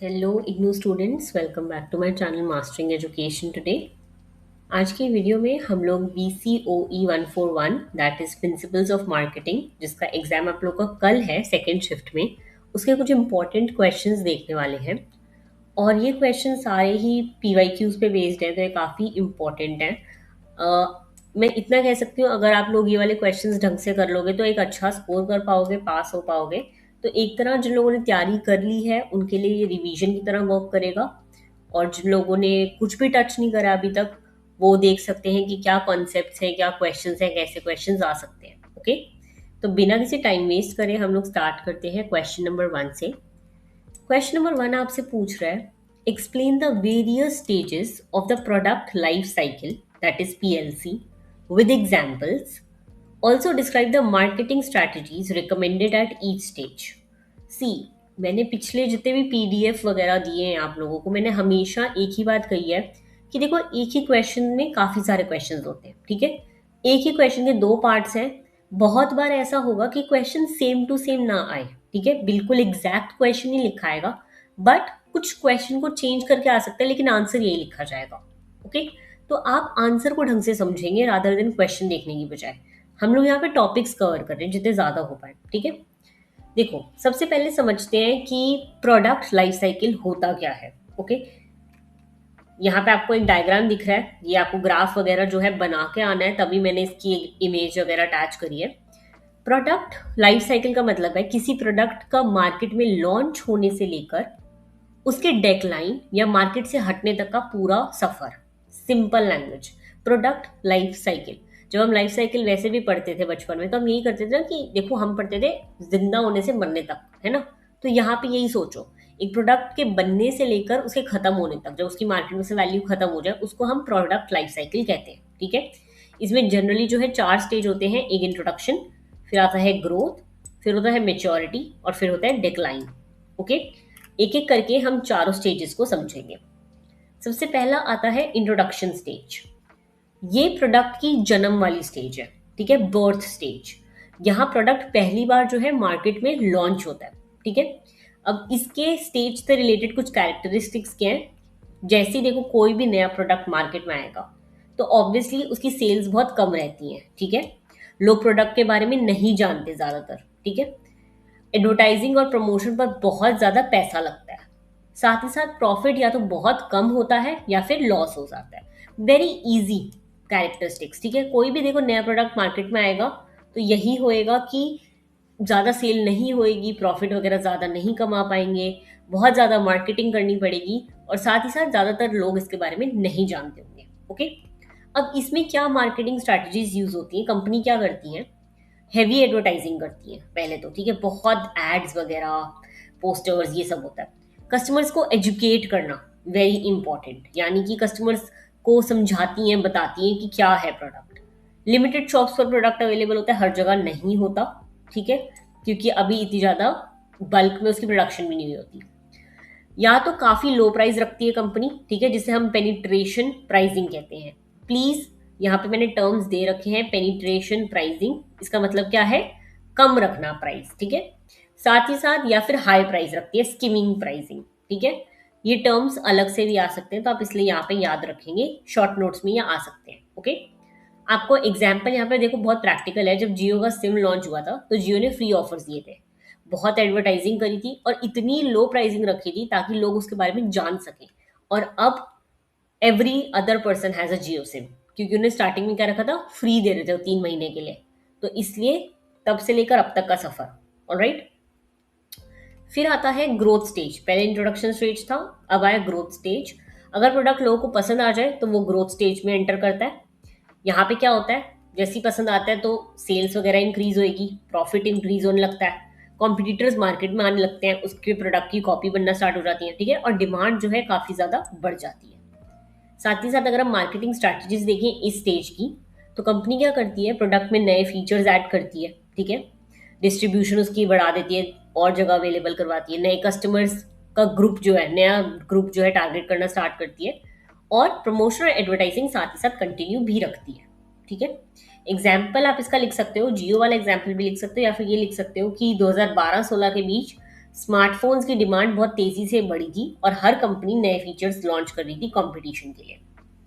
Hello IGNOU students, welcome back to my channel mastering education today. आज की video में हम लोग BCOE 141 that is principles of marketing, जिसका एग्जाम आप लोग का कल है सेकेंड शिफ्ट में, उसके कुछ इंपॉर्टेंट क्वेश्चंस देखने वाले हैं। और ये क्वेश्चन सारे ही PYQs पे बेस्ड हैं, तो ये काफ़ी इंपॉर्टेंट हैं। मैं इतना कह सकती हूँ, अगर आप लोग ये वाले क्वेश्चंस ढंग से कर लोगे तो एक अच्छा स्कोर कर पाओगे, पास हो पाओगे। तो एक तरह जिन लोगों ने तैयारी कर ली है उनके लिए ये रिवीजन की तरह वर्क करेगा। और जिन लोगों ने कुछ भी टच नहीं करा अभी तक, वो देख सकते हैं कि क्या कॉन्सेप्ट्स हैं, क्या क्वेश्चंस हैं, कैसे क्वेश्चंस आ सकते हैं। ओके, तो बिना किसी टाइम वेस्ट करे हम लोग स्टार्ट करते हैं क्वेश्चन नंबर 1 से। क्वेश्चन नंबर 1 आपसे पूछ रहा है, explain the various stages of the product life cycle, that is PLC, with examples. Also describe the marketing strategies recommended at each stage. See, मैंने पिछले जितने भी PDF वगैरह दिए हैं आप लोगों को, मैंने हमेशा एक ही बात कही है कि देखो, एक ही क्वेश्चन में काफ़ी सारे क्वेश्चंस होते हैं, ठीक है। एक ही क्वेश्चन के दो पार्ट्स हैं। बहुत बार ऐसा होगा कि क्वेश्चन सेम टू सेम ना आए, ठीक है, बिल्कुल एग्जैक्ट क्वेश्चन ही लिखा आएगा, बट कुछ क्वेश्चन को चेंज करके आ सकता है, लेकिन आंसर यही लिखा जाएगा। ओके, तो आप आंसर को ढंग से समझेंगे रादर देन क्वेश्चन देखने की बजाय। हम लोग यहाँ पे टॉपिक्स कवर कर रहे हैं जितने ज्यादा हो पाए, ठीक है। देखो, सबसे पहले समझते हैं कि प्रोडक्ट लाइफ साइकिल होता क्या है। ओके, यहाँ पे आपको एक डायग्राम दिख रहा है, ये आपको ग्राफ वगैरह जो है बना के आना है, तभी मैंने इसकी एक इमेज वगैरह अटैच करी है। प्रोडक्ट लाइफ साइकिल का मतलब है किसी प्रोडक्ट का मार्केट में लॉन्च होने से लेकर उसके डेक्लाइन या मार्केट से हटने तक का पूरा सफर। Simple language, product life cycle. जब हम लाइफ साइकिल वैसे भी पढ़ते थे बचपन में, तो हम यही करते थे ना कि देखो, हम पढ़ते थे जिंदा होने से मरने तक, है ना। तो यहाँ पे यही सोचो, एक प्रोडक्ट के बनने से लेकर उसके खत्म होने तक, जब उसकी मार्केट में से वैल्यू खत्म हो जाए, उसको हम प्रोडक्ट लाइफ साइकिल कहते हैं, ठीक है। इसमें जनरली जो है 4 स्टेज होते हैं। एक इंट्रोडक्शन, फिर आता है ग्रोथ, फिर होता है मेच्योरिटी, और फिर होता है डिक्लाइन। ओके, एक एक करके हम चारों स्टेजेस को समझेंगे। सबसे पहला आता है इंट्रोडक्शन स्टेज। ये प्रोडक्ट की जन्म वाली स्टेज है, ठीक है, बर्थ स्टेज। यहाँ प्रोडक्ट पहली बार जो है मार्केट में लॉन्च होता है, ठीक है। अब इसके स्टेज से रिलेटेड कुछ कैरेक्टरिस्टिक्स क्या हैं। जैसे ही देखो, कोई भी नया प्रोडक्ट मार्केट में आएगा तो ऑब्वियसली उसकी सेल्स बहुत कम रहती हैं, ठीक है। लोग प्रोडक्ट के बारे में नहीं जानते ज्यादातर, ठीक है। एडवर्टाइजिंग और प्रमोशन पर बहुत ज्यादा पैसा लगता है। साथ ही साथ प्रॉफिट या तो बहुत कम होता है या फिर लॉस हो जाता है। वेरी इजी कैरेक्टरिस्टिक्स, ठीक है। कोई भी देखो नया प्रोडक्ट मार्केट में आएगा तो यही होएगा कि ज़्यादा सेल नहीं होएगी, प्रॉफिट वगैरह ज़्यादा नहीं कमा पाएंगे, बहुत ज़्यादा मार्केटिंग करनी पड़ेगी, और साथ ही साथ ज़्यादातर लोग इसके बारे में नहीं जानते होंगे। ओके, अब इसमें क्या मार्केटिंग स्ट्रैटेजीज यूज होती हैं, कंपनी क्या करती हैं। हैवी एडवर्टाइजिंग करती है पहले तो, ठीक है, बहुत एड्स वगैरह, पोस्टर्स, ये सब होता है। कस्टमर्स को एजुकेट करना वेरी इंपॉर्टेंट, यानी कि कस्टमर्स को समझाती हैं, बताती हैं कि क्या है प्रोडक्ट। लिमिटेड शॉप्स पर प्रोडक्ट अवेलेबल होता है, हर जगह नहीं होता, ठीक है, क्योंकि अभी इतनी ज़्यादा बल्क में उसकी प्रोडक्शन भी नहीं होती। या तो काफ़ी लो प्राइस रखती है कंपनी, ठीक है, जिसे हम पेनिट्रेशन प्राइसिंग कहते हैं। प्लीज़, यहाँ पे मैंने टर्म्स दे रखे हैं, पेनिट्रेशन प्राइसिंग, इसका मतलब क्या है, कम रखना प्राइस, ठीक है। साथ ही साथ या फिर हाई प्राइस रखती है, स्किमिंग प्राइसिंग, ठीक है। ये टर्म्स अलग से भी आ सकते हैं, तो आप इसलिए यहाँ पे याद रखेंगे, शॉर्ट नोट्स में ये आ सकते हैं। ओके, आपको एग्जाम्पल यहाँ पे देखो बहुत प्रैक्टिकल है। जब जियो का सिम लॉन्च हुआ था तो जियो ने फ्री ऑफर्स दिए थे, बहुत एडवर्टाइजिंग करी थी, और इतनी लो प्राइसिंग रखी थी ताकि लोग उसके बारे में जान सकें। और अब every other person has a Jio SIM, क्योंकि उन्हें स्टार्टिंग में क्या रखा था, फ्री दे रहे थे 3 महीने के लिए। तो इसलिए तब से लेकर अब तक का सफर। ऑलराइट, फिर आता है ग्रोथ स्टेज। पहले इंट्रोडक्शन स्टेज था, अब आया ग्रोथ स्टेज। अगर प्रोडक्ट लोगों को पसंद आ जाए तो वो ग्रोथ स्टेज में एंटर करता है। यहाँ पे क्या होता है, जैसे ही पसंद आता है तो सेल्स वगैरह इंक्रीज होएगी, प्रॉफिट इंक्रीज होने लगता है, कॉम्पिटिटर्स मार्केट में आने लगते हैं, उसके प्रोडक्ट की कॉपी बनना स्टार्ट हो जाती है, ठीक है, और डिमांड जो है काफ़ी ज़्यादा बढ़ जाती है। साथ ही साथ अगर हम मार्केटिंग स्ट्रैटेजीज देखें इस स्टेज की, तो कंपनी क्या करती है, प्रोडक्ट में नए फीचर्स ऐड करती है, ठीक है, डिस्ट्रीब्यूशन उसकी बढ़ा देती है, और जगह अवेलेबल करवाती है, नए कस्टमर्स का ग्रुप जो है, नया ग्रुप जो है टारगेट करना स्टार्ट करती है, और प्रमोशन और एडवर्टाइजिंग साथ ही साथ कंटिन्यू भी रखती है, ठीक है। एग्जाम्पल आप इसका लिख सकते हो, जियो वाला एग्जाम्पल भी लिख सकते हो, या फिर ये लिख सकते हो कि 2012-16 के बीच स्मार्टफोन्स की डिमांड बहुत तेजी से बढ़ी थी और हर कंपनी नए फीचर्स लॉन्च कर रही थी कंपटीशन के लिए।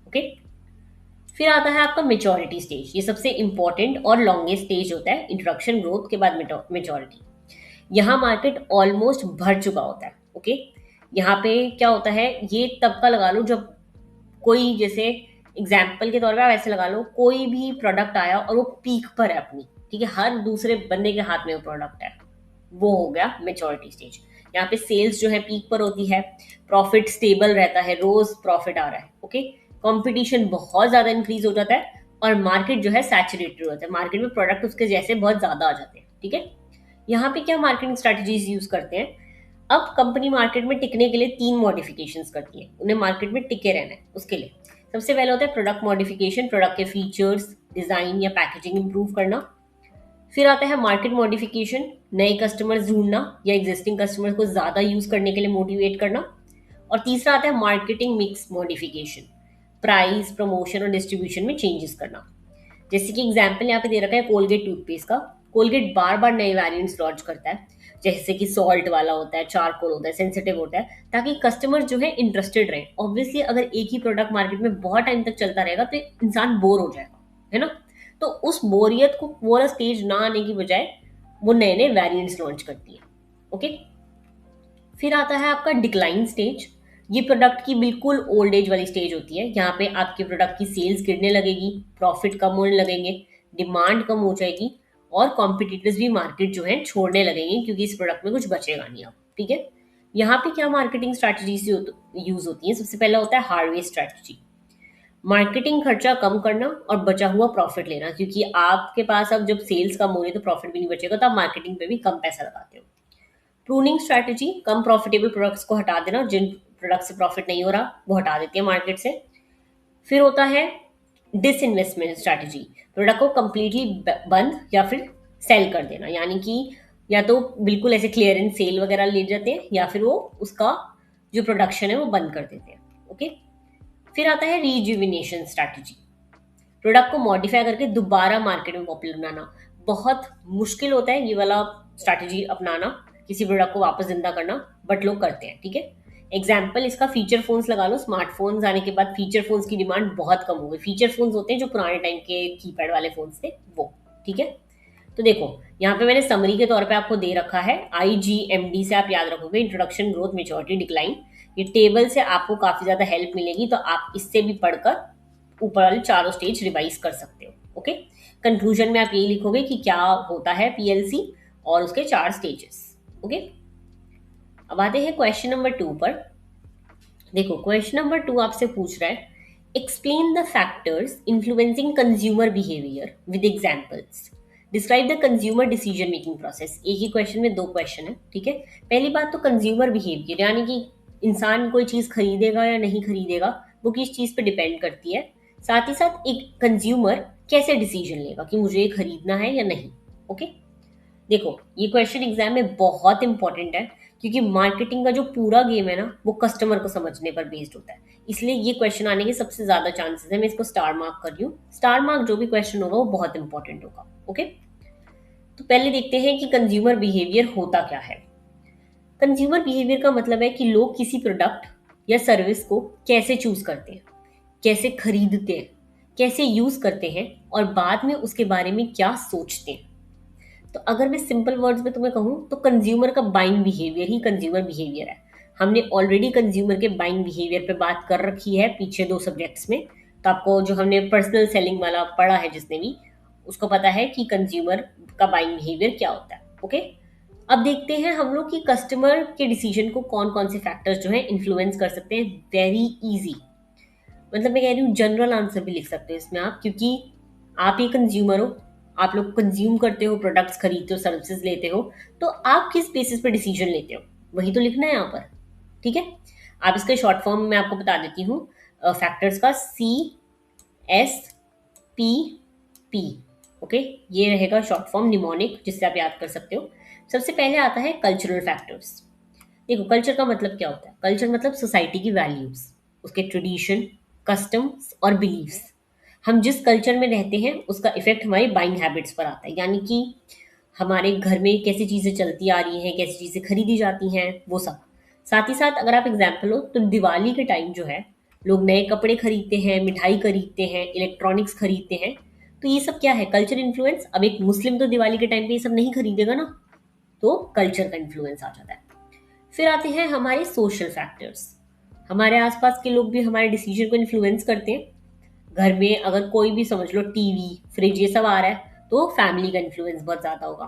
ओके। फिर आता है आपका मेच्योरिटी स्टेज। ये सबसे इंपॉर्टेंट और लॉन्गेस्ट स्टेज होता है इंट्रोडक्शन ग्रोथ के बाद मेच्योरिटी। यहाँ मार्केट ऑलमोस्ट भर चुका होता है। ओके। यहाँ पे क्या होता है, ये तब का लगा लो जब कोई, जैसे एग्जाम्पल के तौर पे आप ऐसे लगा लो, कोई भी प्रोडक्ट आया और वो पीक पर है अपनी, ठीक है, हर दूसरे बंदे के हाथ में वो प्रोडक्ट है, वो हो गया मेच्योरिटी स्टेज। यहाँ पे सेल्स जो है पीक पर होती है, प्रॉफिट स्टेबल रहता है, रोज प्रॉफिट आ रहा है। ओके। कंपटीशन बहुत ज्यादा इंक्रीज हो जाता है और मार्केट जो है सैचुरेटेड हो जाता है, मार्केट में प्रोडक्ट उसके जैसे बहुत ज्यादा आ जाते हैं। ठीक है। यहाँ पे क्या मार्केटिंग स्ट्रेटजीज यूज करते हैं? अब कंपनी मार्केट में टिकने के लिए 3 मॉडिफिकेशंस करती है, उन्हें मार्केट में टिके रहना है उसके लिए। सबसे पहले होता है प्रोडक्ट मॉडिफिकेशन, प्रोडक्ट के फीचर्स, डिजाइन या पैकेजिंग इंप्रूव करना। फिर आता है मार्केट मॉडिफिकेशन, नए कस्टमर्स ढूंढना या एग्जिस्टिंग कस्टमर्स को ज्यादा यूज करने के लिए मोटिवेट करना। और तीसरा आता है marketing mix modification, price, promotion और डिस्ट्रीब्यूशन में चेंजेस करना। जैसे कि एग्जाम्पल यहाँ पे दे रखा है कोलगेट टूथपेस्ट का। कोलगेट बार बार नए वेरिएंट्स लॉन्च करता है, जैसे कि सॉल्ट वाला होता है, चारकोल होता है, सेंसिटिव होता है, ताकि कस्टमर जो है इंटरेस्टेड रहे। ऑब्वियसली अगर एक ही प्रोडक्ट मार्केट में बहुत टाइम तक चलता रहेगा तो इंसान बोर हो जाएगा, है ना। तो उस बोरियत को, वो वाला स्टेज ना आने की बजाय वो नए नए वेरिएंट्स लॉन्च करती है। ओके। फिर आता है आपका डिक्लाइन स्टेज। ये प्रोडक्ट की बिल्कुल ओल्ड एज वाली स्टेज होती है। यहाँ पे आपके प्रोडक्ट की सेल्स गिरने लगेगी, प्रॉफिट कम होने लगेंगे, डिमांड कम हो जाएगी और कॉम्पिटिटर्स भी मार्केट जो है छोड़ने लगेंगे, क्योंकि इस प्रोडक्ट में कुछ बचेगा नहीं अब। ठीक है। यहाँ पे क्या मार्केटिंग स्ट्रैटेजीज यूज होती है? सबसे पहला होता है हार्वेस्ट स्ट्रैटेजी। मार्केटिंग खर्चा कम करना और बचा हुआ प्रॉफिट लेना, क्योंकि आपके पास अब जब सेल्स कम हो रही है तो प्रॉफिट भी नहीं बचेगा, तो आप मार्केटिंग पे भी कम पैसा लगाते हो। प्रूनिंग स्ट्रैटेजी, कम प्रॉफिटेबल प्रोडक्ट्स को हटा देना, जिन प्रोडक्ट से प्रॉफिट नहीं हो रहा वो हटा देती है मार्केट से। फिर होता है डिसइन्वेस्टमेंट स्ट्रैटेजी, प्रोडक्ट को कंप्लीटली बंद या फिर सेल कर देना, यानी कि या तो बिल्कुल ऐसे क्लियरेंस सेल वगैरह ले जाते हैं या फिर वो उसका जो प्रोडक्शन है वो बंद कर देते हैं। ओके। फिर आता है रीजुविनेशन स्ट्रैटेजी, प्रोडक्ट को मॉडिफाई करके दोबारा मार्केट में पॉपुलर बनाना। बहुत मुश्किल होता है ये वाला स्ट्रैटेजी अपनाना, किसी प्रोडक्ट को वापस जिंदा करना, बट लोग करते हैं। ठीक है। एग्जाम्पल इसका फीचर फोन्स लगा लो। स्मार्टफोन्स आने के बाद फीचर फोन्स की डिमांड बहुत कम हो गई। फीचर फोन्स होते हैं जो पुराने टाइम के कीपैड वाले फोन्स थे वो। ठीक है। तो देखो यहाँ पे मैंने समरी के तौर पे आपको दे रखा है, IGMD से आप याद रखोगे, इंट्रोडक्शन, ग्रोथ, मेच्योरिटी, डिक्लाइन। ये टेबल से आपको काफी ज्यादा हेल्प मिलेगी, तो आप इससे भी पढ़कर ऊपर वाले चारों स्टेज रिवाइज कर सकते हो। ओके। कंक्लूजन में आप यही लिखोगे कि क्या होता है PLC और उसके 4 स्टेजेस। ओके। अब आते हैं क्वेश्चन नंबर 2 पर। देखो क्वेश्चन नंबर 2 आपसे पूछ रहा है, explain the factors influencing consumer behaviour with examples, describe the consumer decision making process. एक ही क्वेश्चन में 2 क्वेश्चन है। ठीक है। पहली बात तो कंज्यूमर बिहेवियर, यानी कि इंसान कोई चीज खरीदेगा या नहीं खरीदेगा वो किस चीज पे डिपेंड करती है। साथ ही साथ एक कंज्यूमर कैसे डिसीजन लेगा कि मुझे ये खरीदना है या नहीं। ओके। देखो ये क्वेश्चन एग्जाम में बहुत इंपॉर्टेंट है, क्योंकि मार्केटिंग का जो पूरा गेम है ना वो कस्टमर को समझने पर बेस्ड होता है, इसलिए ये क्वेश्चन आने के सबसे ज्यादा चांसेस है। मैं इसको स्टार मार्क कर रही हूँ। स्टार मार्क जो भी क्वेश्चन होगा वो बहुत इंपॉर्टेंट होगा। ओके। तो पहले देखते हैं कि कंज्यूमर बिहेवियर होता क्या है। कंज्यूमर बिहेवियर का मतलब है कि लोग किसी प्रोडक्ट या सर्विस को कैसे चूज करते हैं, कैसे खरीदते हैं, कैसे यूज करते हैं और बाद में उसके बारे में क्या सोचते हैं। तो अगर मैं सिंपल वर्ड्स में तुम्हें कहूं तो कंज्यूमर का बाइंग बिहेवियर ही कंज्यूमर बिहेवियर है। हमने ऑलरेडी कंज्यूमर के बाइंग बिहेवियर पे बात कर रखी है पीछे 2 सब्जेक्ट्स में। तो आपको जो हमने पर्सनल सेलिंग वाला पढ़ा है जिसने भी, उसको पता है कि कंज्यूमर का बाइंग बिहेवियर क्या होता है। ओके। अब देखते हैं हम लोग कि कस्टमर के डिसीजन को कौन कौन से फैक्टर्स जो है इन्फ्लुएंस कर सकते हैं। वेरी इजी, मतलब मैं कह रही हूँ जनरल आंसर भी लिख सकते हो इसमें आप, क्योंकि आप ही कंज्यूमर हो, आप लोग कंज्यूम करते हो, प्रोडक्ट्स खरीदते हो, सर्विसेज लेते हो, तो आप किस बेसिस पे डिसीजन लेते हो वही तो लिखना है यहाँ पर। ठीक है। आप इसका शॉर्ट फॉर्म मैं आपको बता देती हूँ फैक्टर्स का, CSPP। ओके। ये रहेगा शॉर्ट फॉर्म निमोनिक, जिससे आप याद कर सकते हो। सबसे पहले आता है कल्चरल फैक्टर्स। देखो कल्चर का मतलब क्या होता है? कल्चर मतलब सोसाइटी की वैल्यूज, उसके ट्रेडिशन, कस्टम्स और बिलीव्स। हम जिस कल्चर में रहते हैं उसका इफेक्ट हमारी बाइंग हैबिट्स पर आता है, यानी कि हमारे घर में कैसी चीज़ें चलती आ रही हैं, कैसी चीज़ें खरीदी जाती हैं, वो सब। साथ ही साथ अगर आप एग्जाम्पल हो तो दिवाली के टाइम जो है लोग नए कपड़े खरीदते हैं, मिठाई खरीदते हैं, इलेक्ट्रॉनिक्स खरीदते हैं। तो ये सब क्या है? Culture influence. अब एक मुस्लिम तो दिवाली के टाइम पे ये सब नहीं खरीदेगा ना, तो कल्चर का इन्फ्लुएंस आ जाता है। फिर आते हैं हमारे सोशल फैक्टर्स। हमारे आसपास के लोग भी हमारे डिसीजन को इन्फ्लुएंस करते हैं। घर में अगर कोई भी समझ लो टीवी, फ्रिज ये सब आ रहा है तो फैमिली का इन्फ्लुएंस बहुत ज़्यादा होगा।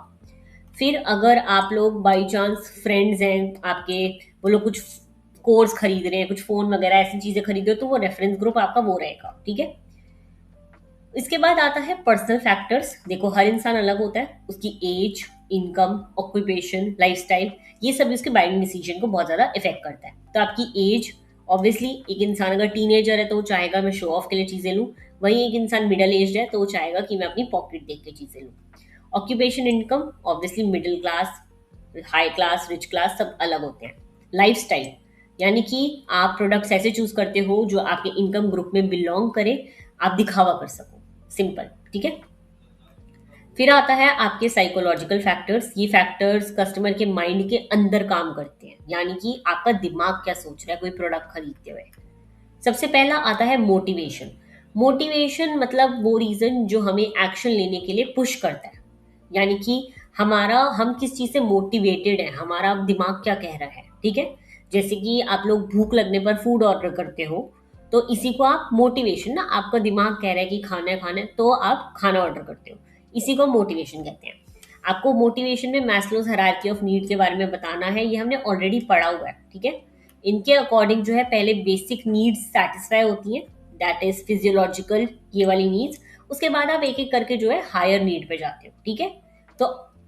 फिर अगर आप लोग बाई चांस फ्रेंड्स हैं आपके, वो लोग कुछ कोर्स खरीद रहे हैं, कुछ फ़ोन वगैरह ऐसी चीज़ें खरीद रहे हो, तो वो रेफरेंस ग्रुप आपका वो रहेगा। ठीक है। इसके बाद आता है पर्सनल फैक्टर्स। देखो हर इंसान अलग होता है, उसकी एज, इनकम, ऑक्यूपेशन, लाइफस्टाइल, ये सब उसके बाइंग डिसीजन को बहुत ज़्यादा इफेक्ट करता है। तो आपकी एज, ऑब्वियसली एक इंसान अगर टीनेजर है तो वो चाहेगा मैं शो ऑफ के लिए चीज़ें लूँ। वहीं एक इंसान मिडिल एज है तो वो चाहेगा कि मैं अपनी पॉकेट देख के चीज़ें लूँ। Occupation, income, obviously middle class, high class, rich class सब अलग होते हैं। लाइफस्टाइल, यानी कि आप प्रोडक्ट्स ऐसे चूज करते हो जो आपके इनकम ग्रुप में बिलोंग करे, आप दिखावा कर सको, सिंपल। ठीक है। फिर आता है आपके साइकोलॉजिकल फैक्टर्स। ये फैक्टर्स कस्टमर के माइंड के अंदर काम करते हैं, यानी कि आपका दिमाग क्या सोच रहा है कोई प्रोडक्ट खरीदते हुए। सबसे पहला आता है मोटिवेशन। मोटिवेशन मतलब वो रीजन जो हमें एक्शन लेने के लिए पुश करता है, यानी कि हमारा, हम किस चीज से मोटिवेटेड है, हमारा दिमाग क्या कह रहा है। ठीक है। जैसे कि आप लोग भूख लगने पर फूड ऑर्डर करते हो, तो इसी को आप मोटिवेशन, ना आपका दिमाग कह रहा है कि खाना है तो आप खाना ऑर्डर करते हो, इसी को मोटिवेशन कहते हैं। आपको मोटिवेशन में मैस्लोज हायरार्की ऑफ नीड के बारे में बताना है, ये हमने ऑलरेडी पढ़ा हुआ है। ठीक है। इनके अकॉर्डिंग जो है पहले बेसिक नीड्स सेटिस्फाई होती हैं, दैट इज फिजियोलॉजिकल, ये वाली नीड्स। उसके बाद आप एक एक करके जो है हायर नीड पे जाते हो। ठीक है। तो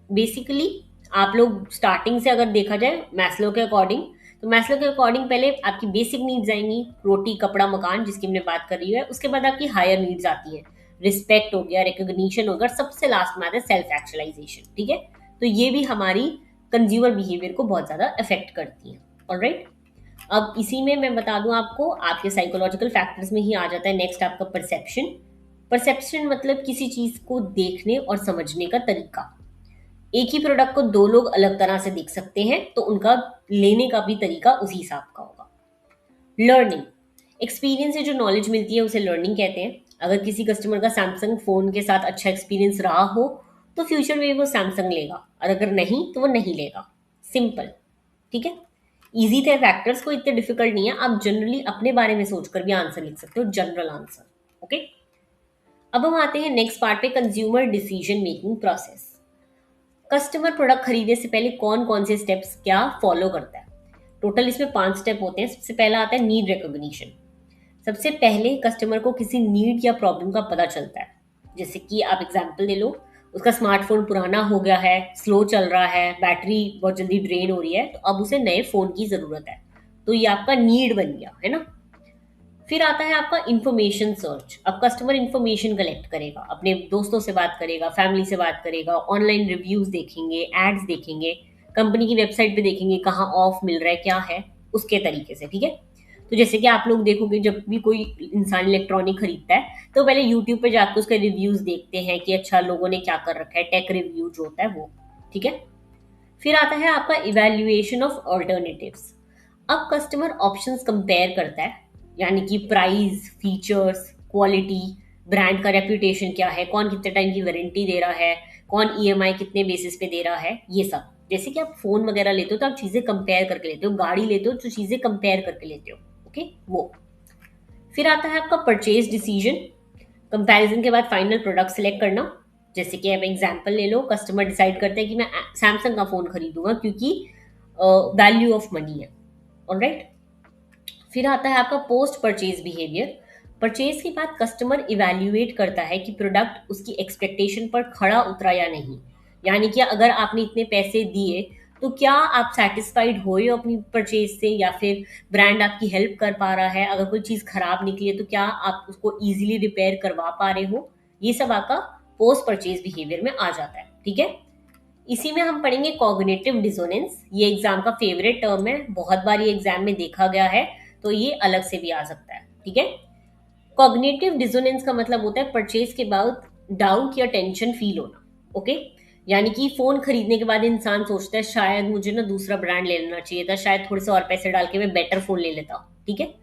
बेसिकली आप लोग स्टार्टिंग से अगर देखा जाए मैस्लो के अकॉर्डिंग, तो मैस्लो के अकॉर्डिंग पहले आपकी बेसिक नीड्स आएंगी, रोटी कपड़ा मकान जिसकी हमने बात कर रही है। उसके बाद आपकी हायर नीड्स आती है, रिस्पेक्ट हो गया, रिकॉग्निशन हो गया, सबसे लास्ट में आता है सेल्फ एक्चुअलाइजेशन। ठीक है। तो ये भी हमारी कंज्यूमर बिहेवियर को बहुत ज्यादा इफेक्ट करती है। ऑलराइट। अब इसी में मैं बता दूं आपको, आपके साइकोलॉजिकल फैक्टर्स में ही आ जाता है नेक्स्ट आपका परसेप्शन। परसेप्शन मतलब किसी चीज को देखने और समझने का तरीका। एक ही प्रोडक्ट को दो लोग अलग तरह से देख सकते हैं, तो उनका लेने का भी तरीका उसी हिसाब का होगा। लर्निंग, एक्सपीरियंस से जो नॉलेज मिलती है उसे लर्निंग कहते हैं। अगर किसी कस्टमर का सैमसंग फोन के साथ अच्छा एक्सपीरियंस रहा हो तो फ्यूचर में वो सैमसंग लेगा, और अगर नहीं तो वो नहीं लेगा, सिंपल। ठीक है। इजी थे फैक्टर्स, को इतने डिफिकल्ट नहीं है, आप जनरली अपने बारे में सोचकर भी आंसर लिख सकते हो, जनरल आंसर। ओके। अब हम आते हैं नेक्स्ट पार्ट पे, consumer decision making process. Customer product खरीदने से पहले कौन कौन से स्टेप्स क्या फॉलो करता है? टोटल इसमें 5 स्टेप होते हैं। सबसे पहला आता है नीड रिकॉग्निशन। सबसे पहले कस्टमर को किसी नीड या प्रॉब्लम का पता चलता है। जैसे कि आप एग्जांपल ले लो, उसका स्मार्टफोन पुराना हो गया है, स्लो चल रहा है, बैटरी बहुत जल्दी ड्रेन हो रही है, तो अब उसे नए फोन की जरूरत है। तो ये आपका नीड बन गया है ना। फिर आता है आपका इंफॉर्मेशन सर्च। अब कस्टमर इंफॉर्मेशन कलेक्ट करेगा, अपने दोस्तों से बात करेगा, फैमिली से बात करेगा, ऑनलाइन रिव्यूज देखेंगे, एड्स देखेंगे, कंपनी की वेबसाइट पे देखेंगे कहाँ ऑफ मिल रहा है, क्या है, उसके तरीके से। ठीक है। तो जैसे कि आप लोग देखोगे जब भी कोई इंसान इलेक्ट्रॉनिक खरीदता है तो पहले यूट्यूब पे जाकर उसके रिव्यूज देखते हैं कि अच्छा लोगों ने क्या कर रखा है, टेक रिव्यू जो होता है वो। ठीक है। फिर आता है आपका इवेल्युएशन ऑफ ऑल्टरनेटिव्स। अब कस्टमर ऑप्शंस कंपेयर करता है, यानी कि प्राइस, फीचर्स, क्वालिटी, ब्रांड का रेपुटेशन क्या है, कौन कितने टाइम की वारंटी दे रहा है, कौन ईएमआई कितने बेसिस पे दे रहा है, ये सब। जैसे कि आप फोन वगैरह लेते हो तो आप चीजें कंपेयर करके लेते हो, गाड़ी लेते हो तो चीजें कंपेयर करके लेते हो। ओके, वो। फिर आता है आपका परचेज डिसीजन। कंपैरिजन के बाद फाइनल प्रोडक्ट सेलेक्ट करना। जैसे कि आप एग्जांपल ले लो, कस्टमर डिसाइड करते हैं कि मैं सैमसंग का फोन खरीदूंगा क्योंकि वैल्यू ऑफ मनी है। ऑलराइट। फिर आता है आपका पोस्ट परचेज बिहेवियर। परचेज के बाद कस्टमर इवैल्यूएट करता है कि प्रोडक्ट उसकी एक्सपेक्टेशन पर खड़ा उतरा या नहीं, यानी कि अगर आपने इतने पैसे दिए तो क्या आप सेटिस्फाइड हो अपनी परचेज से, या फिर ब्रांड आपकी हेल्प कर पा रहा है, अगर कोई चीज़ खराब निकली है तो क्या आप उसको इजीली रिपेयर करवा पा रहे हो। ये सब आपका पोस्ट परचेज बिहेवियर में आ जाता है। ठीक है। इसी में हम पढ़ेंगे कॉग्निटिव डिसोनेंस। ये एग्जाम का फेवरेट टर्म है, बहुत बार ये एग्जाम में देखा गया है, तो ये अलग से भी आ सकता है। ठीक है। कॉग्निटिव डिसोनेंस का मतलब होता है परचेज के बाद डाउट या टेंशन फील होना। ओके। यानी कि फोन खरीदने के बाद इंसान सोचता है शायद मुझे ना दूसरा ब्रांड ले लेना चाहिए था, शायद थोड़े से और पैसे डाल के मैं बेटर फोन ले लेता। ठीक है,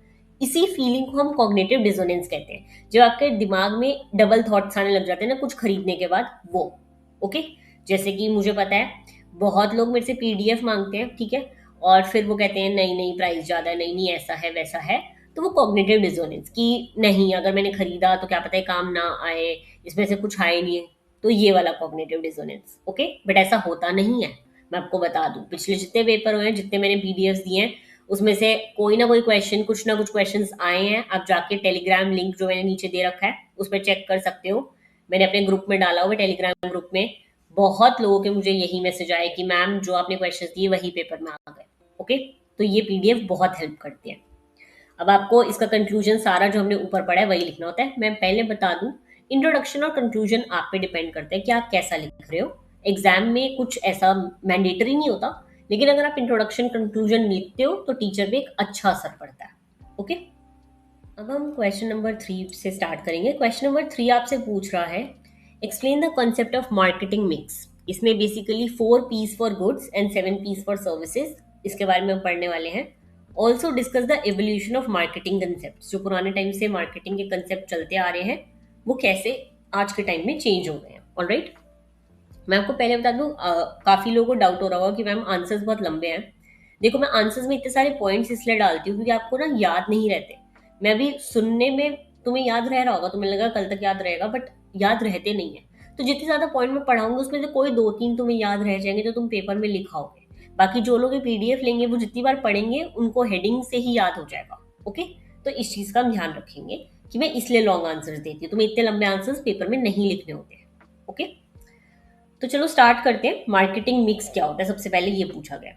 इसी फीलिंग को हम कॉग्निटिव डिसोनेंस कहते हैं, जब आपके दिमाग में डबल थॉट्स आने लग जाते हैं ना कुछ खरीदने के बाद, वो। ओके, जैसे कि मुझे पता है बहुत लोग मेरे से पीडीएफ मांगते हैं, ठीक है, और फिर वो कहते हैं नहीं नहीं प्राइस ज्यादा है, नहीं नहीं ऐसा है वैसा है। तो वो कॉग्निटिव डिसोनेंस कि नहीं अगर मैंने खरीदा तो क्या पता है काम ना आए, इसमें से कुछ आए नहीं है, तो ये वाला कॉग्निटिव डिसोनेंस। ओके, बट ऐसा होता नहीं है। मैं आपको बता दूं, पिछले जितने पेपर हुए हैं, जितने मैंने पीडीएफ दिए हैं, उसमें से कोई ना कोई क्वेश्चन, कुछ ना कुछ क्वेश्चंस आए हैं। आप जाके टेलीग्राम लिंक जो मैंने नीचे दे रखा है उस पर चेक कर सकते हो, मैंने अपने ग्रुप में डाला हुआ टेलीग्राम ग्रुप में। बहुत लोगों के मुझे यही मैसेज आए कि मैम जो आपने क्वेश्चंस दिए वही पेपर में आ गए। ओके, तो ये पीडीएफ बहुत हेल्प करती है। अब आपको इसका कंक्लूजन सारा जो हमने ऊपर पढ़ा है वही लिखना होता है। मैं पहले बता दूं, इंट्रोडक्शन और कंक्लूजन आप पे डिपेंड करता है कि आप कैसा लिख रहे हो। एग्जाम में कुछ ऐसा मैंडेटरी नहीं होता, लेकिन अगर आप इंट्रोडक्शन कंक्लूजन लिखते हो तो टीचर पे एक अच्छा असर पड़ता है। ओके, अब हम क्वेश्चन नंबर 3 से स्टार्ट करेंगे। क्वेश्चन नंबर 3 आपसे पूछ रहा है, explain the concept of marketing mix. इसमें basically 4 P's for goods and 7 P's for services, इसके बारे में हम पढ़ने वाले हैं। Also discuss the evolution of marketing concept, जो पुराने टाइम से मार्केटिंग के कंसेप्ट चलते आ रहे हैं वो कैसे आज के टाइम में चेंज हो गए हैं। ऑलराइट, मैं आपको पहले बता दूं, काफी लोगों को डाउट हो रहा होगा कि मैम आंसर्स बहुत लंबे हैं। देखो, मैं आंसर्स में इतने सारे पॉइंट्स इसलिए डालती हूँ क्योंकि आपको ना याद नहीं रहते। मैं भी सुनने में तुम्हें याद रह रहा होगा, तुम्हें लगा कल तक याद रहेगा, बट याद रहते नहीं है। तो जितने ज्यादा पॉइंट मैं पढ़ाऊंगी उसमें से कोई 2-3 तुम्हें याद रह जाएंगे तो तुम पेपर में लिखाओगे। बाकी जो लोग ये पीडीएफ लेंगे वो जितनी बार पढ़ेंगे उनको हेडिंग से ही याद हो जाएगा। ओके, तो इस चीज का हम ध्यान रखेंगे कि मैं इसलिए लॉन्ग आंसर्स देती हूँ, तुम्हें इतने लंबे आंसर्स पेपर में नहीं लिखने होते हैं। ओके, तो चलो स्टार्ट करते हैं। मार्केटिंग मिक्स क्या होता है, सबसे पहले ये पूछा गया।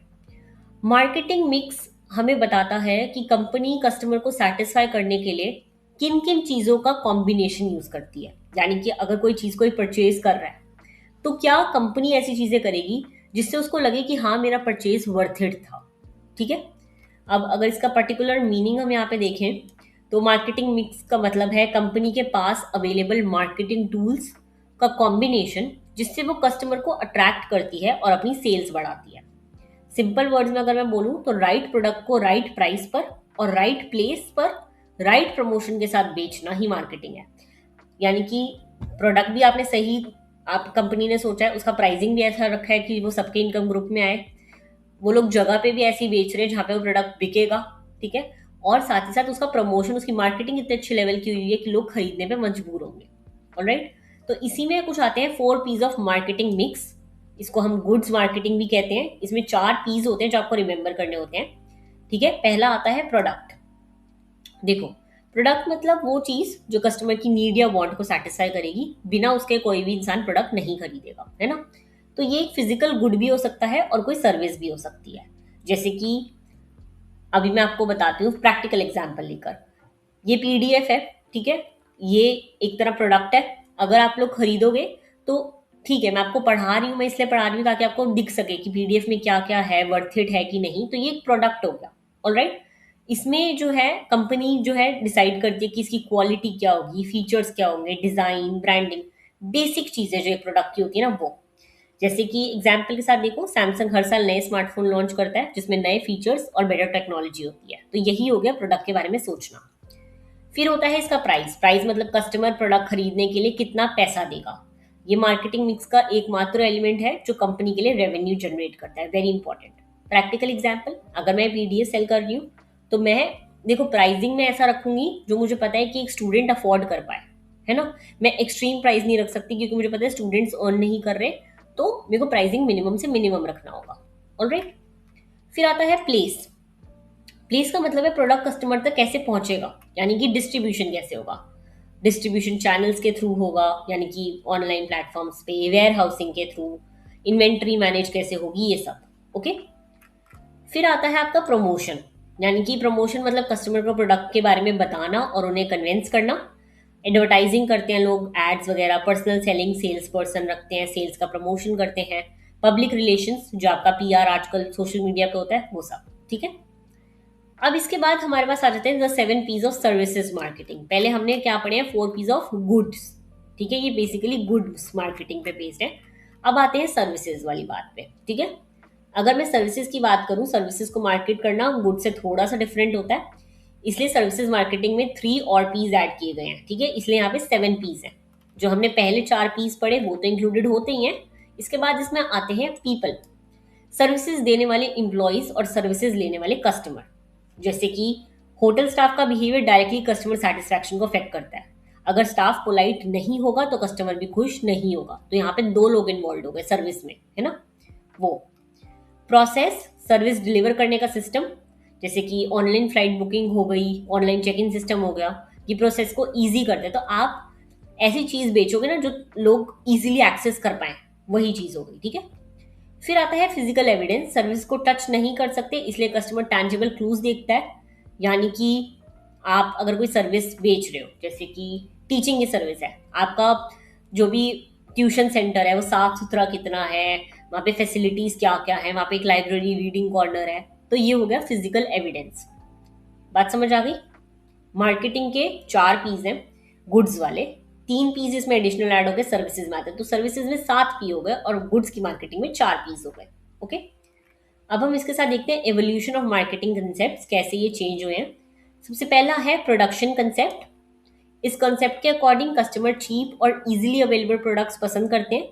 मार्केटिंग मिक्स हमें बताता है कि कंपनी कस्टमर को सेटिस्फाई करने के लिए किन किन चीजों का कॉम्बिनेशन यूज करती है। यानी कि अगर कोई चीज कोई परचेज कर रहा है तो क्या कंपनी ऐसी चीजें करेगी जिससे उसको लगे कि हाँ मेरा परचेज वर्थ इट था। ठीक है, अब अगर इसका पर्टिकुलर मीनिंग हम यहाँ पे देखें तो मार्केटिंग मिक्स का मतलब है कंपनी के पास अवेलेबल मार्केटिंग टूल्स का कॉम्बिनेशन जिससे वो कस्टमर को अट्रैक्ट करती है और अपनी सेल्स बढ़ाती है। सिंपल वर्ड्स में अगर मैं बोलूं तो राइट प्रोडक्ट को राइट प्राइस पर और राइट प्लेस पर राइट प्रमोशन के साथ बेचना ही मार्केटिंग है। यानी कि प्रोडक्ट भी आपने सही, आप कंपनी ने सोचा है, उसका प्राइसिंग भी ऐसा रखा है कि वो सबके इनकम ग्रुप में आए, वो लोग जगह पे भी ऐसी बेच रहे हैं जहाँ पे वो प्रोडक्ट बिकेगा। ठीक है, और साथ ही साथ उसका प्रमोशन, उसकी मार्केटिंग इतने अच्छे लेवल की हुई है कि लोग खरीदने पे मजबूर होंगे। ऑलराइट, तो इसी में कुछ आते हैं 4 पीस ऑफ मार्केटिंग मिक्स। इसको हम गुड्स मार्केटिंग भी कहते हैं। इसमें 4 पीस होते हैं जो आपको रिमेंबर करने होते हैं। ठीक है, पहला आता है प्रोडक्ट। देखो, प्रोडक्ट मतलब वो चीज जो कस्टमर की नीड या वांट को सेटिस्फाई करेगी, बिना उसके कोई भी इंसान प्रोडक्ट नहीं खरीदेगा, है ना। तो ये एक फिजिकल गुड भी हो सकता है और कोई सर्विस भी हो सकती है। जैसे कि अभी मैं आपको बताती हूँ प्रैक्टिकल एग्जांपल लेकर। ये पीडीएफ है, ठीक है, ये एक तरह प्रोडक्ट है। अगर आप लोग खरीदोगे तो ठीक है, मैं आपको पढ़ा रही हूँ, मैं इसलिए पढ़ा रही हूँ ताकि आपको दिख सके कि पीडीएफ में क्या क्या है, वर्थ इट है कि नहीं। तो ये एक प्रोडक्ट हो गया। ऑलराइट, इसमें जो है कंपनी जो है डिसाइड करती है कि इसकी क्वालिटी क्या होगी, फीचर्स क्या होंगे, डिजाइन, ब्रांडिंग, बेसिक चीजें जो एक प्रोडक्ट की होती है ना वो। जैसे कि एग्जाम्पल के साथ देखो, सैमसंग हर साल नए स्मार्टफोन लॉन्च करता है जिसमें नए फीचर्स और बेटर टेक्नोलॉजी होती है। तो यही हो गया प्रोडक्ट के बारे में सोचना। फिर होता है इसका प्राइस। प्राइस मतलब कस्टमर प्रोडक्ट खरीदने के लिए कितना पैसा देगा। ये मार्केटिंग मिक्स का एकमात्र एलिमेंट है जो कंपनी के लिए रेवेन्यू जनरेट करता है। Very important. प्रैक्टिकल एग्जाम्पल, अगर मैं पीडीएफ सेल कर रही हूँ तो मैं, देखो, प्राइसिंग में ऐसा रखूंगी जो मुझे पता है कि एक स्टूडेंट अफोर्ड कर पाए, है ना। मैं एक्सट्रीम प्राइस नहीं रख सकती क्योंकि मुझे पता है स्टूडेंट्स अर्न नहीं कर रहे, तो मेरे को प्राइसिंग मिनिमम से मिनिमम रखना होगा। ऑलराइट, फिर आता है प्लेस। प्लेस का मतलब है प्रोडक्ट कस्टमर तक कैसे पहुंचेगा, यानी कि डिस्ट्रीब्यूशन कैसे होगा। डिस्ट्रीब्यूशन चैनल्स के थ्रू होगा, यानी कि ऑनलाइन प्लेटफॉर्म्स पे, वेयर हाउसिंग के थ्रू, इन्वेंट्री मैनेज कैसे होगी, ये सब। ओके, फिर आता है आपका प्रमोशन। यानी कि प्रमोशन मतलब कस्टमर को प्रोडक्ट के बारे में बताना और उन्हें कन्विंस करना। एडवर्टाइजिंग करते हैं लोग, एड्स वगैरह, पर्सनल सेलिंग, सेल्स पर्सन रखते हैं, सेल्स का प्रमोशन करते हैं। पब्लिक रिलेशंस, जो आपका पीआर आजकल सोशल मीडिया पे होता है, वो सब। ठीक है, अब इसके बाद हमारे पास आ जाते हैं the 7 Ps of services marketing. पहले हमने क्या पढ़े हैं, 4 पीस ऑफ गुड्स। ठीक है, ये बेसिकली गुड्स मार्केटिंग पे बेस्ड है। अब आते हैं सर्विसेज वाली बात पे, ठीक है। अगर मैं सर्विसेज की बात करूं, सर्विसेज को मार्केट करना गुड से थोड़ा सा डिफरेंट होता है, इसलिए सर्विसेज मार्केटिंग में 3 और पीज ऐड किए गए हैं, ठीक है। इसलिए यहाँ पे 7 पीज हैं। जो हमने पहले 4 पीज पढ़े वो तो इंक्लूडेड होते ही हैं। इसके बाद इसमें आते हैं पीपल, सर्विसेज देने वाले एम्प्लॉयज और सर्विसेज लेने वाले कस्टमर। जैसे कि होटल स्टाफ का बिहेवियर डायरेक्टली कस्टमर सेटिस्फैक्शन को अफेक्ट करता है। अगर स्टाफ पोलाइट नहीं होगा तो कस्टमर भी खुश नहीं होगा। तो यहाँ पे 2 लोग इन्वॉल्व हो गए सर्विस में, है ना। वो प्रोसेस, सर्विस डिलीवर करने का सिस्टम, जैसे कि ऑनलाइन फ्लाइट बुकिंग हो गई, ऑनलाइन चेक इन सिस्टम हो गया, ये प्रोसेस को ईजी करते हैं। तो आप ऐसी चीज बेचोगे ना जो लोग इजीली एक्सेस कर पाए, वही चीज हो गई, ठीक है। फिर आता है फिजिकल एविडेंस, सर्विस को टच नहीं कर सकते इसलिए कस्टमर टैंजिबल क्लूज देखता है। यानी कि आप अगर कोई सर्विस बेच रहे हो, जैसे कि टीचिंग की सर्विस है, आपका जो भी ट्यूशन सेंटर है वो साफ सुथरा कितना है, वहाँ पे फैसिलिटीज क्या क्या है, वहाँ पे एक लाइब्रेरी, रीडिंग कॉर्नर है, तो ये हो गया फिजिकल एविडेंस। बात समझ आ गई। मार्केटिंग के 4 पीस हैं गुड्स वाले, 3 पीस इसमें एडिशनल ऐड हो गए सर्विसेज में आते हैं, तो सर्विसेज में 7 पी हो गए और गुड्स की मार्केटिंग में 4 पीस हो गए। ओके, अब हम इसके साथ देखते हैं एवोल्यूशन ऑफ मार्केटिंग कंसेप्ट, कैसे ये चेंज हुए हैं। सबसे पहला है प्रोडक्शन कंसेप्ट। इस कंसेप्ट के अकॉर्डिंग कस्टमर चीप और इजीली अवेलेबल प्रोडक्ट्स पसंद करते हैं।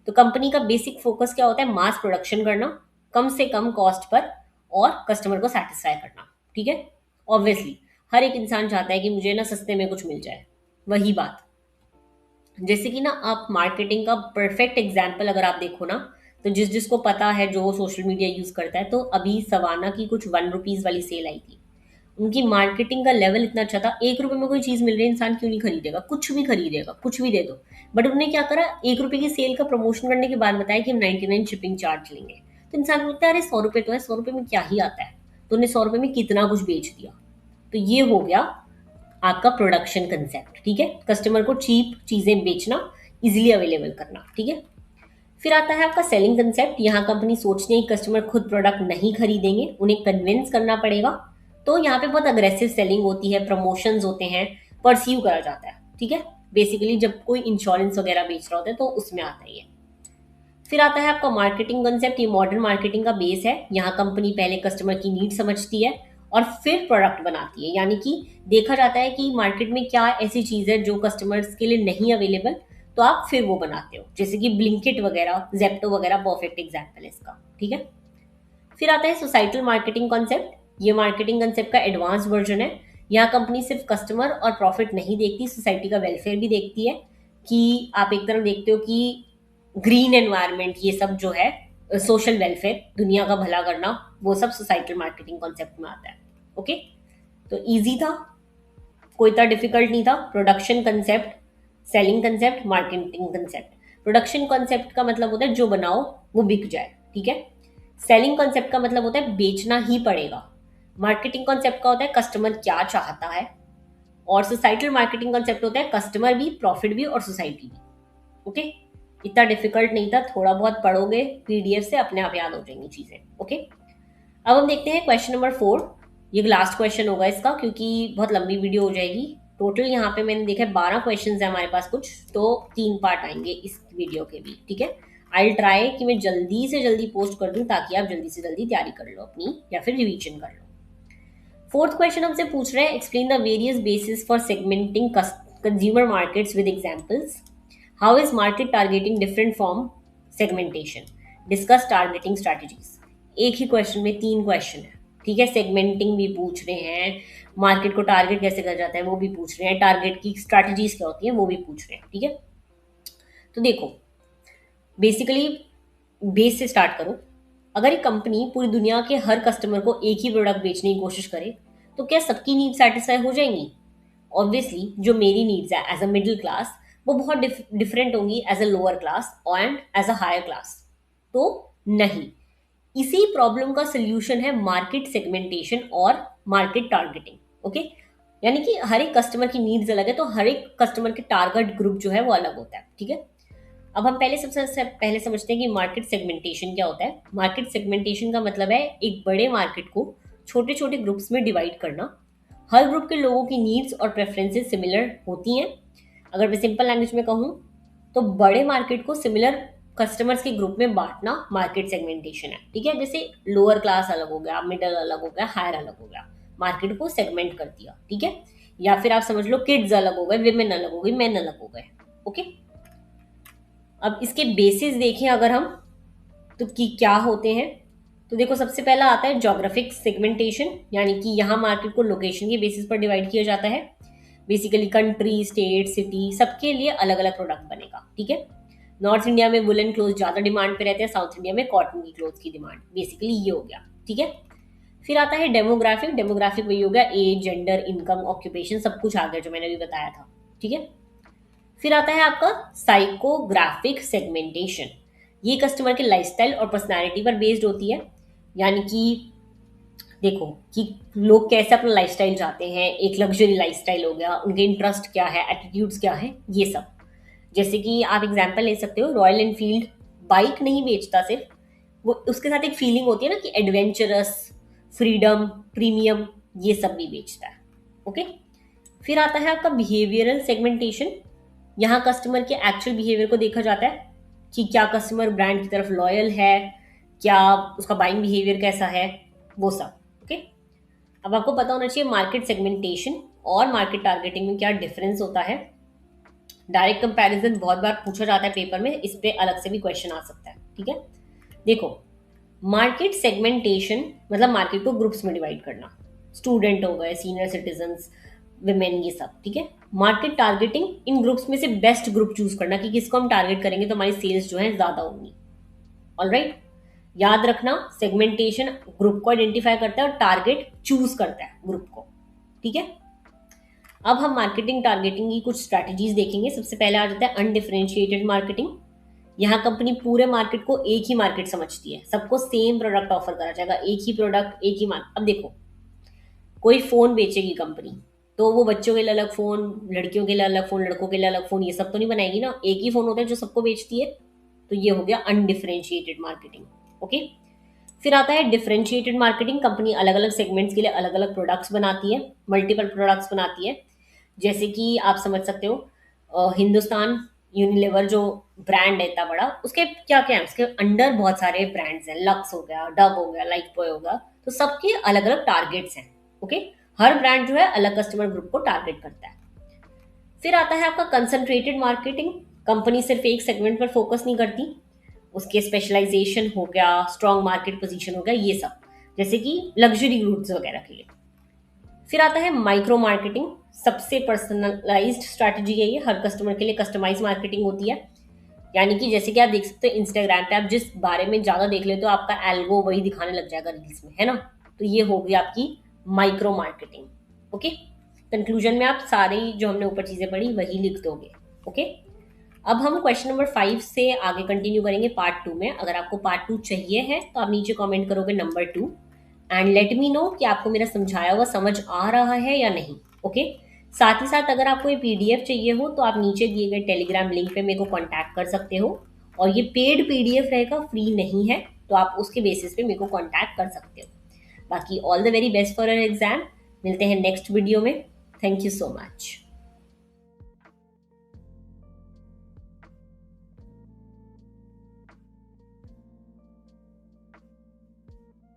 तो कंपनी का बेसिक फोकस क्या होता है, मास प्रोडक्शन करना, कम से कम कॉस्ट पर, और कस्टमर को सेटिस्फाई करना, ठीक है। ऑब्वियसली हर एक इंसान चाहता है कि मुझे ना सस्ते में कुछ मिल जाए, वही बात। जैसे कि ना आप मार्केटिंग का परफेक्ट एग्जाम्पल अगर आप देखो ना, तो जिसको पता है, जो सोशल मीडिया यूज करता है, तो अभी सवाना की कुछ 1 रुपीज वाली सेल आई थी। उनकी मार्केटिंग का लेवल इतना अच्छा था, 1 रुपए में कोई चीज मिल रही है, इंसान क्यों नहीं खरीदेगा, कुछ भी खरीदेगा, कुछ भी दे दो। बट उन्होंने क्या करा, 1 रुपए की सेल का प्रमोशन करने के बाद बताया कि हम 99 शिपिंग चार्ज लेंगे। तो इंसान को लगता है अरे 100 रुपए तो है, 100 रुपए में क्या ही आता है। तो उन्हें 100 रुपए में कितना कुछ बेच दिया। तो ये हो गया आपका प्रोडक्शन कंसेप्ट, ठीक है। कस्टमर को चीप चीजें बेचना, इजिली अवेलेबल करना, ठीक है। फिर आता है आपका सेलिंग कंसेप्ट। यहाँ कंपनी सोचती है कि कस्टमर खुद प्रोडक्ट नहीं खरीदेंगे, उन्हें कन्विंस करना पड़ेगा। तो यहाँ पे बहुत अग्रेसिव सेलिंग होती है, प्रमोशंस होते हैं, परसीव करा जाता है, ठीक है। बेसिकली जब कोई इंश्योरेंस वगैरह बेच रहा होता है तो उसमें आता है ये। फिर आता है आपका मार्केटिंग कंसेप्ट। ये मॉडर्न मार्केटिंग का बेस है। यहाँ कंपनी पहले कस्टमर की नीड समझती है और फिर प्रोडक्ट बनाती है। यानी कि देखा जाता है कि मार्केट में क्या ऐसी चीज है जो कस्टमर्स के लिए नहीं अवेलेबल, तो आप फिर वो बनाते हो। जैसे कि ब्लिंकिट वगैरह, जेप्टो वगैरह परफेक्ट एग्जाम्पल है इसका, ठीक है। फिर आता है सोसाइटल मार्केटिंग कॉन्सेप्ट। ये मार्केटिंग कंसेप्ट का एडवांस वर्जन है। यहाँ कंपनी सिर्फ कस्टमर और प्रॉफिट नहीं देखती, सोसाइटी का वेलफेयर भी देखती है। कि आप एक तरफ देखते हो कि ग्रीन एनवायरनमेंट, ये सब जो है सोशल वेलफेयर, दुनिया का भला करना, वो सब सोसाइटल मार्केटिंग कॉन्सेप्ट में आता है। ओके, तो इजी था, कोई इतना डिफिकल्ट नहीं था। Production concept, selling concept, marketing concept. Production concept का मतलब होता है जो बनाओ वो बिक जाए, ठीक है। सेलिंग कंसेप्ट का मतलब होता है बेचना ही पड़ेगा। मार्केटिंग कंसेप्ट का होता है कस्टमर क्या चाहता है। और सोसाइटल मार्केटिंग कंसेप्ट होता है कस्टमर भी, प्रॉफिट भी और सोसाइटी भी। ओके, इतना डिफिकल्ट नहीं था, थोड़ा बहुत पढ़ोगे पीडीएफ से अपने आप याद हो जाएंगी चीजें। ओके, अब हम देखते हैं क्वेश्चन नंबर 4। ये लास्ट क्वेश्चन होगा इसका, क्योंकि बहुत लंबी वीडियो हो जाएगी। टोटल यहाँ पे मैंने देखा 12 क्वेश्चन है हमारे पास कुछ, तो 3 पार्ट आएंगे इस वीडियो के भी, ठीक है। आई ट्राई कि मैं जल्दी से जल्दी पोस्ट कर दूं ताकि आप जल्दी से जल्दी तैयारी कर लो अपनी, या फिर रिवीजन कर लो। फोर्थ क्वेश्चन हमसे पूछ रहे हैं, explain the various basis for segmenting consumer markets with examples. How is market targeting different from segmentation. Discuss targeting strategies. एक ही क्वेश्चन में 3 क्वेश्चन है, ठीक है। सेगमेंटिंग भी पूछ रहे हैं, मार्केट को टारगेट कैसे करा जाता है वो भी पूछ रहे हैं, टारगेट की स्ट्रैटेजीज क्या होती है वो भी पूछ रहे हैं, ठीक है। तो देखो, बेसिकली बेस से स्टार्ट करो। अगर एक कंपनी पूरी दुनिया के हर कस्टमर को एक ही प्रोडक्ट बेचने की कोशिश करे तो क्या सबकी नीड सेटिस्फाई हो जाएंगी। ऑब्वियसली जो मेरी नीड्स है एज अ मिडिल क्लास, वो बहुत डिफरेंट होंगी as a lower class and as a higher class. तो नहीं, इसी प्रॉब्लम का सोल्यूशन है मार्केट सेगमेंटेशन और मार्केट टारगेटिंग। ओके, यानी कि हर एक कस्टमर की नीड्स अलग है, तो हर एक कस्टमर के टारगेट ग्रुप जो है वो अलग होता है, ठीक है। अब हम पहले सबसे पहले समझते हैं कि मार्केट सेगमेंटेशन क्या होता है। मार्केट सेगमेंटेशन का मतलब है एक बड़े मार्केट को छोटे छोटे ग्रुप्स में डिवाइड करना। हर ग्रुप के लोगों की नीड्स और प्रेफरेंसेस सिमिलर होती हैं। अगर मैं सिंपल लैंग्वेज में कहूँ तो बड़े मार्केट को सिमिलर कस्टमर्स के ग्रुप में बांटना मार्केट सेगमेंटेशन है, ठीक है। जैसे लोअर क्लास अलग हो गया, मिडिल अलग हो गया, हायर अलग हो गया, मार्केट को सेगमेंट कर दिया, ठीक है। या फिर आप समझ लो किड्स अलग हो गए, विमेन अलग हो गई, मेन अलग हो गए, ओके। अब इसके बेसिस देखें अगर हम, तो कि क्या होते हैं, तो देखो सबसे पहला आता है जोग्राफिक सेगमेंटेशन, यानी कि यहाँ मार्केट को लोकेशन के बेसिस पर डिवाइड किया जाता है। बेसिकली कंट्री, स्टेट, सिटी सबके लिए अलग अलग प्रोडक्ट बनेगा, ठीक है। नॉर्थ इंडिया में वुलन क्लोथ ज्यादा डिमांड पे रहते हैं, साउथ इंडिया में कॉटन की क्लोथ की डिमांड, बेसिकली ये हो गया, ठीक है। फिर आता है डेमोग्राफिक। डेमोग्राफिक वही हो गया एज, जेंडर, इनकम, ऑक्यूपेशन, सब कुछ आ गया जो मैंने अभी बताया था, ठीक है। फिर आता है आपका साइकोग्राफिक सेगमेंटेशन। ये कस्टमर के लाइफस्टाइल और पर्सनालिटी पर बेस्ड होती है, यानी कि देखो कि लोग कैसे अपना लाइफस्टाइल चाहते हैं। एक लग्जरी लाइफस्टाइल हो गया, उनके इंटरेस्ट क्या है, एटीट्यूड्स क्या है, ये सब। जैसे कि आप एग्जांपल ले सकते हो, रॉयल एनफील्ड बाइक नहीं बेचता सिर्फ, वो उसके साथ एक फीलिंग होती है ना कि एडवेंचरस, फ्रीडम, प्रीमियम, ये सब भी बेचता है, ओके। फिर आता है आपका बिहेवियरल सेगमेंटेशन। यहाँ कस्टमर के एक्चुअल बिहेवियर को देखा जाता है कि क्या कस्टमर ब्रांड की तरफ लॉयल है, क्या उसका बाइंग बिहेवियर कैसा है, वो सब, ओके। अब आपको पता होना चाहिए मार्केट सेगमेंटेशन और मार्केट टारगेटिंग में क्या डिफरेंस होता है। डायरेक्ट कंपैरिजन बहुत बार पूछा जाता है पेपर में, इस पे अलग से भी क्वेश्चन आ सकता है, ठीक है। देखो मार्केट सेगमेंटेशन मतलब मार्केट को ग्रुप्स में डिवाइड करना, स्टूडेंट हो गए, सीनियर सिटीजन्स, विमेन, ये सब, ठीक है। मार्केट टारगेटिंग, इन ग्रुप्स में से बेस्ट ग्रुप चूज करना कि किसको हम टारगेट करेंगे तो हमारी सेल्स जो है ज्यादा होंगी, ऑलराइट। याद रखना सेगमेंटेशन ग्रुप को आइडेंटिफाई करता है और टारगेट चूज करता है ग्रुप को, ठीक है। अब हम मार्केटिंग टारगेटिंग की कुछ स्ट्रैटेजीज देखेंगे। सबसे पहले आ जाता है अनडिफरेंशिएटेड मार्केटिंग। यहाँ कंपनी पूरे मार्केट को एक ही मार्केट समझती है, सबको सेम प्रोडक्ट ऑफर करा जाएगा, एक ही प्रोडक्ट, एक ही मार्केट। अब देखो कोई फोन बेचेगी कंपनी, तो वो बच्चों के लिए अलग फोन, लड़कियों के लिए अलग फोन, लड़कों के लिए अलग फोन, ये सब तो नहीं बनाएगी ना, एक ही फोन होता है जो सबको बेचती है। तो ये हो गया अनडिफरेंशिएटेड मार्केटिंग, ओके। फिर आता है डिफरेंशिएटेड मार्केटिंग। कंपनी अलग अलग सेगमेंट्स के लिए अलग अलग प्रोडक्ट्स बनाती है, मल्टीपल प्रोडक्ट्स बनाती है। जैसे कि आप समझ सकते हो हिंदुस्तान यूनिलीवर जो ब्रांड है इतना बड़ा, उसके क्या क्या है, उसके अंडर बहुत सारे ब्रांड्स हैं, लक्स हो गया, डव हो गया, लाइफ बॉय हो गया, तो सबके अलग अलग टारगेट्स हैं, ओके। हर ब्रांड जो है अलग कस्टमर ग्रुप को टारगेट करता है। फिर आता है आपका कंसंट्रेटेड मार्केटिंग। कंपनी सिर्फ एक सेगमेंट पर फोकस नहीं करती, उसके स्पेशलाइजेशन हो गया, स्ट्रॉन्ग मार्केट पोजीशन हो गया, ये सब, जैसे कि लग्जरी गुड्स वगैरह के लिए। फिर आता है माइक्रो मार्केटिंग। सबसे पर्सनलाइज्ड स्ट्रैटेजी है ये, हर कस्टमर के लिए कस्टमाइज मार्केटिंग होती है। यानी कि जैसे कि आप देख सकते हो इंस्टाग्राम पे, आप जिस बारे में ज्यादा देख लेते हो आपका एल्गो वही दिखाने लग जाएगा रील्स में, है ना। तो ये होगी आपकी माइक्रो मार्केटिंग, ओके। कंक्लूजन में आप सारी जो हमने ऊपर चीजें पढ़ी वही लिख दोगे, ओके। अब हम क्वेश्चन नंबर 5 से आगे कंटिन्यू करेंगे पार्ट 2 में। अगर आपको पार्ट 2 चाहिए है तो आप नीचे कमेंट करोगे number 2 and let me know कि आपको मेरा समझाया हुआ समझ आ रहा है या नहीं, ओके। साथ ही साथ अगर आपको ये पीडीएफ चाहिए हो तो आप नीचे दिए गए टेलीग्राम लिंक पे मेरे को कांटेक्ट कर सकते हो, और ये पेड पीडीएफ रहेगा, फ्री नहीं है, तो आप उसके बेसिस पे मेरे को कांटेक्ट कर सकते हो। बाकी all the very best for your exam. मिलते हैं नेक्स्ट वीडियो में। Thank you so much.